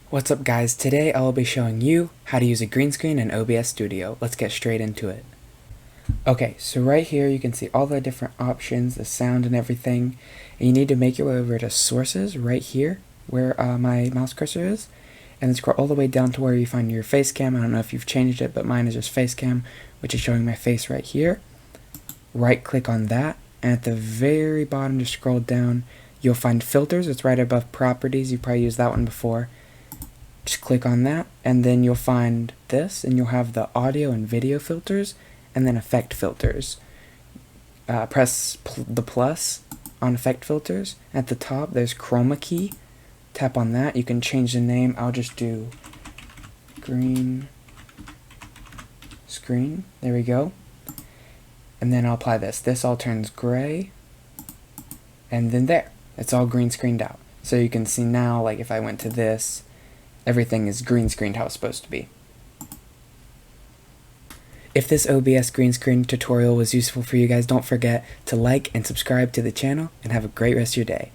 What's up guys, today I will be showing you how to use a green screen in OBS Studio. Let's get straight into it. Okay, so right here you can see all the different options, the sound and everything. And you need to make your way over to sources right here where my mouse cursor is. And then scroll all the way down to where you find your face cam. I don't know if you've changed it, but mine is just face cam, which is showing my face right here. Right click on that, and at the very bottom just scroll down. You'll find filters, it's right above properties. You probably used that one before. Just click on that, and then you'll find this, and you'll have the audio and video filters, and then effect filters. Press the plus on effect filters. At the top, there's chroma key. Tap on that. You can change the name. I'll just do green screen. There we go. And then I'll apply this. This all turns gray, and then there. It's all green screened out. So you can see now, like if I went to this, everything is green screened how it's supposed to be. If this OBS green screen tutorial was useful for you guys, don't forget to like and subscribe to the channel, and have a great rest of your day.